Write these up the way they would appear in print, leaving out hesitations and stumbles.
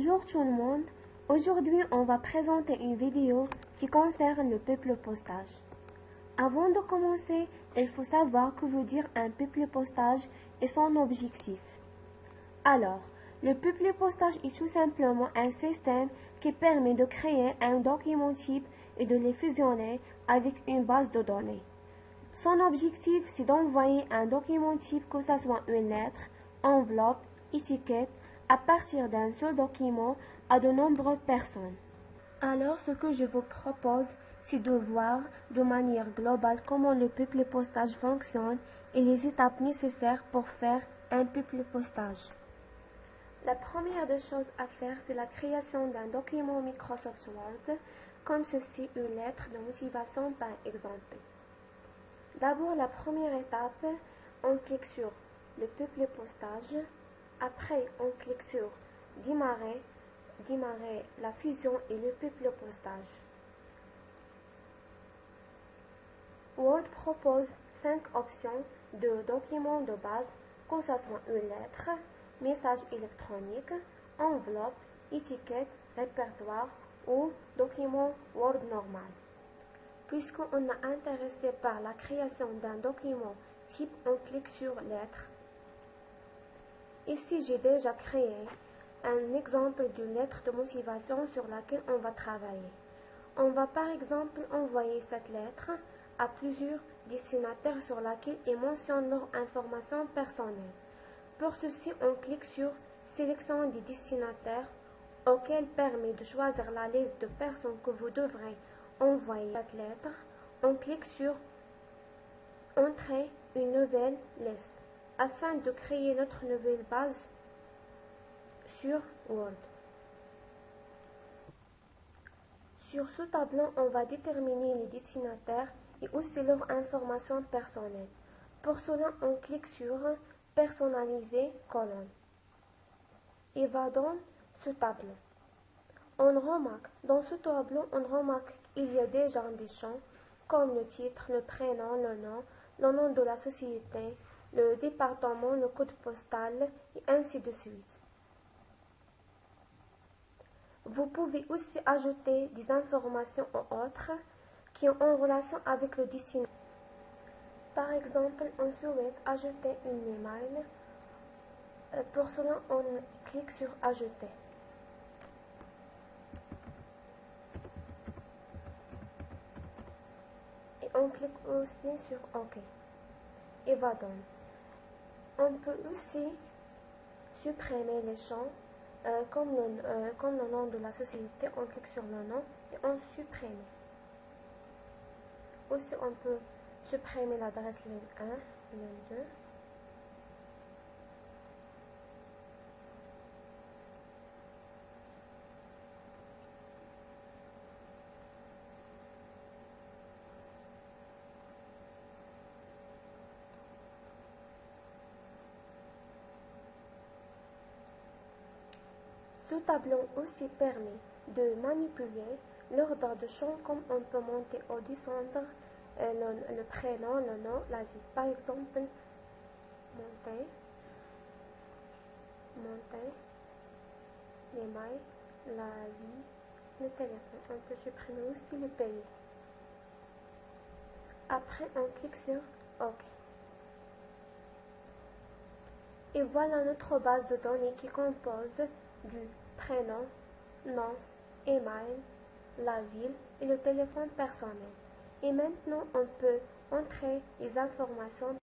Bonjour tout le monde. Aujourd'hui, on va présenter une vidéo qui concerne le peuple postage. Avant de commencer, il faut savoir que veut dire un peuple postage et son objectif. Alors, le peuple postage est tout simplement un système qui permet de créer un document type et de les fusionner avec une base de données. Son objectif, c'est d'envoyer un document type, que ce soit une lettre, enveloppe, étiquette, à partir d'un seul document à de nombreuses personnes. Alors, ce que je vous propose, c'est de voir de manière globale comment le peuple postage fonctionne et les étapes nécessaires pour faire un peuple postage. La première des choses à faire, c'est la création d'un document Microsoft Word, comme ceci, une lettre de motivation par exemple. D'abord, la première étape, on clique sur le peuple postage. Après, on clique sur démarrer la fusion et le peuple postage. Word propose 5 options de documents de base, que ce soit une lettre, message électronique, enveloppe, étiquette, répertoire ou document Word normal. Puisqu'on est intéressé par la création d'un document type, on clique sur lettre. Ici, j'ai déjà créé un exemple d'une lettre de motivation sur laquelle on va travailler. On va par exemple envoyer cette lettre à plusieurs destinataires sur laquelle ils mentionnent leurs informations personnelles. Pour ceci, on clique sur sélection des destinataires, auquel permet de choisir la liste de personnes que vous devrez envoyer cette lettre. On clique sur entrer une nouvelle liste afin de créer notre nouvelle base sur Word. Sur ce tableau, on va déterminer les destinataires et aussi leurs informations personnelles. Pour cela, on clique sur personnaliser colonne et va dans ce tableau. Dans ce tableau, on remarque qu'il y a déjà des champs comme le titre, le prénom, le nom de la société, le département, le code postal et ainsi de suite. Vous pouvez aussi ajouter des informations autres qui ont en relation avec le destinataire. Par exemple, on souhaite ajouter une email. Pour cela, on clique sur ajouter. Et on clique aussi sur OK. Et va dans. On peut aussi supprimer les champs comme le nom de la société. On clique sur le nom et on supprime. Aussi, on peut supprimer l'adresse ligne 1, ligne 2. Ce tableau aussi permet de manipuler l'ordre de champs, comme on peut monter ou descendre le prénom, le nom, la vie. Par exemple, monter, l'email, la vie, le téléphone. On peut supprimer aussi le pays. Après, on clique sur OK. Et voilà notre base de données qui compose du prénom, nom, email, la ville et le téléphone personnel. Et maintenant, on peut entrer les informations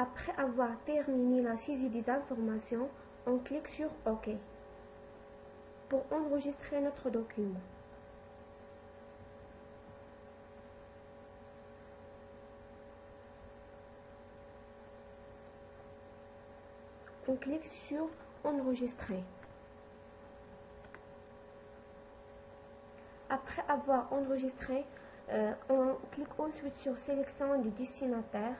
Après avoir terminé la saisie des informations, on clique sur OK pour enregistrer notre document. On clique sur Enregistrer. Après avoir enregistré, on clique ensuite sur Sélection des destinataires.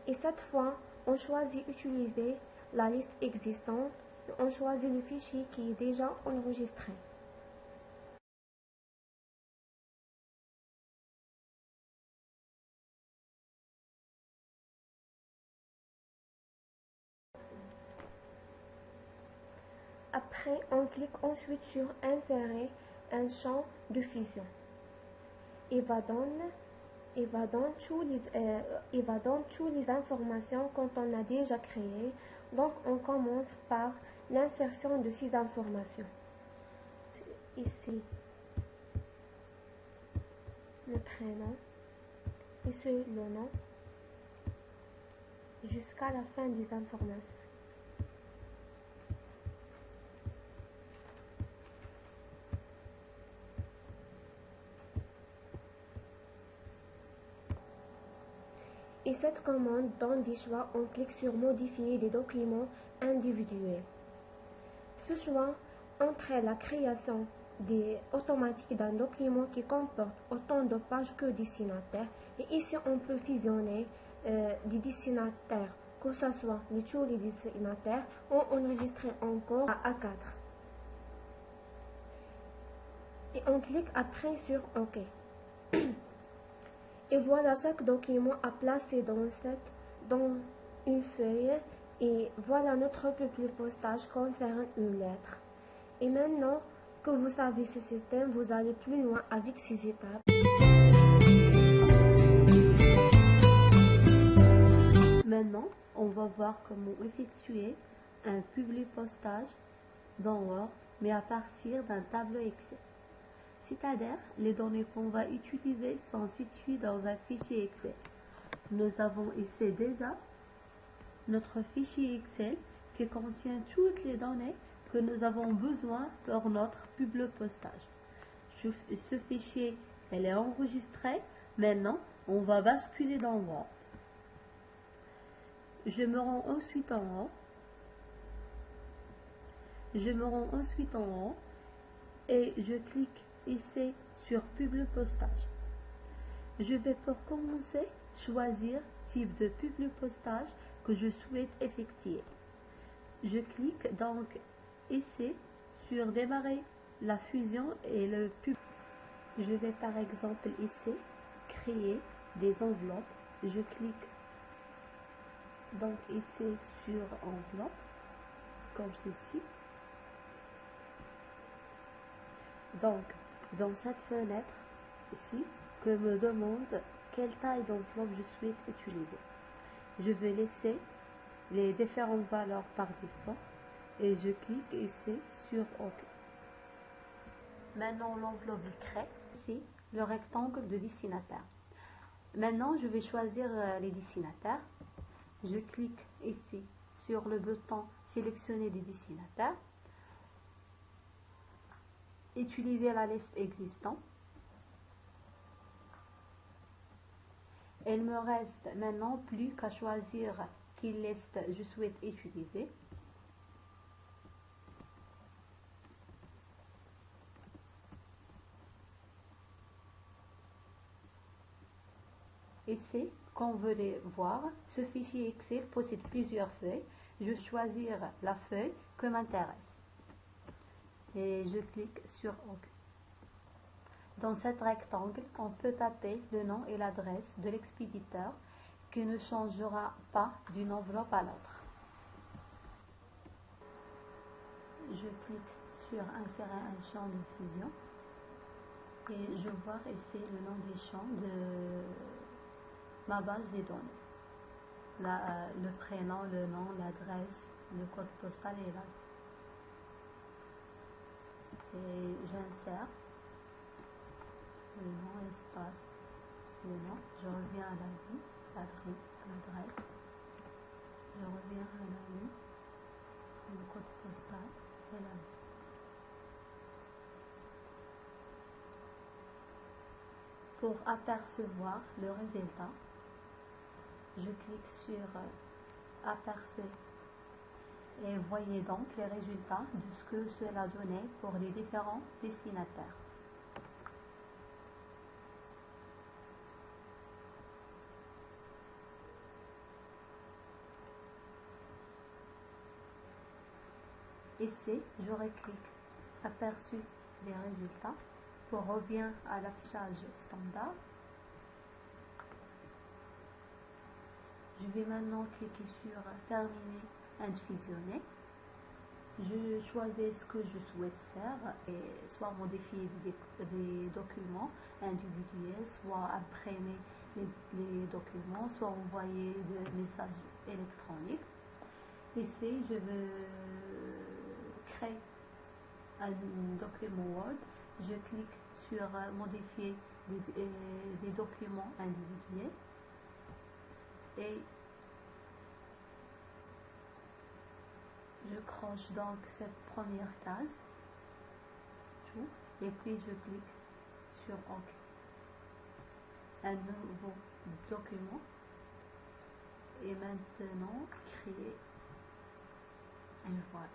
Et cette fois, on choisit Utiliser la liste existante et on choisit le fichier qui est déjà enregistré. Après, on clique ensuite sur Insérer un champ de fusion. Il va donner toutes les informations qu'on a déjà créées. Donc, on commence par l'insertion de ces informations. Ici, le prénom, ici le nom, jusqu'à la fin des informations. Et cette commande donne des choix. On clique sur Modifier des documents individuels. Ce choix entraîne la création automatique d'un document qui comporte autant de pages que destinataires. Et ici, on peut fusionner des destinataires, que ce soit tous les destinataires, ou enregistrer encore à A4. Et on clique après sur OK. Et voilà chaque document à placer dans une feuille. Et voilà notre peuple postage concerne une lettre. Et maintenant que vous savez ce système, vous allez plus loin avec ces étapes. Maintenant, on va voir comment effectuer un publipostage dans Word, mais à partir d'un tableau Excel. C'est-à-dire, les données qu'on va utiliser sont situées dans un fichier Excel. Nous avons ici déjà notre fichier Excel qui contient toutes les données que nous avons besoin pour notre publipostage. Ce fichier, elle est enregistré. Maintenant, on va basculer dans Word. Je me rends ensuite en haut. Et je clique ici sur Publipostage. Je vais pour commencer choisir type de publipostage que je souhaite effectuer. Je clique donc ici sur Démarrer la fusion et le pub. Je vais par exemple ici créer des enveloppes. Je clique donc ici sur Enveloppe comme ceci. Donc, dans cette fenêtre ici, que me demande quelle taille d'enveloppe je souhaite utiliser. Je vais laisser les différentes valeurs par défaut et je clique ici sur OK. Maintenant, l'enveloppe est créée. Ici, le rectangle de destinataire. Maintenant, je vais choisir les destinataires. Je clique ici sur le bouton Sélectionner des destinataires. Utiliser la liste existante. Il me reste maintenant plus qu'à choisir quelle liste je souhaite utiliser. Ici, comme vous voulez voir, ce fichier Excel possède plusieurs feuilles. Je vais choisir la feuille qui m'intéresse. Et je clique sur OK. Dans cet rectangle, on peut taper le nom et l'adresse de l'expéditeur qui ne changera pas d'une enveloppe à l'autre. Je clique sur Insérer un champ de fusion et je vois ici le nom des champs de ma base des données. Le prénom, le nom, l'adresse, le code postal est là. Et j'insère le nom, espace, le nom. Je reviens à la l'adresse. Je reviens à la ligne, le code postal et la ligne. Pour apercevoir le résultat, je clique sur Apercevoir et voyez donc les résultats de ce que cela donnait pour les différents destinataires. Ici, je clique Aperçu les résultats. On revient à l'affichage standard. Je vais maintenant cliquer sur Terminer et fusionner. Je choisis ce que je souhaite faire, et soit modifier des documents individuels, soit imprimer les documents, soit envoyer des messages électroniques. Ici, je veux créer un document Word. Je clique sur modifier des documents individuels et je coche donc cette première case, et puis je clique sur OK. Un nouveau document et maintenant créer. Et voilà.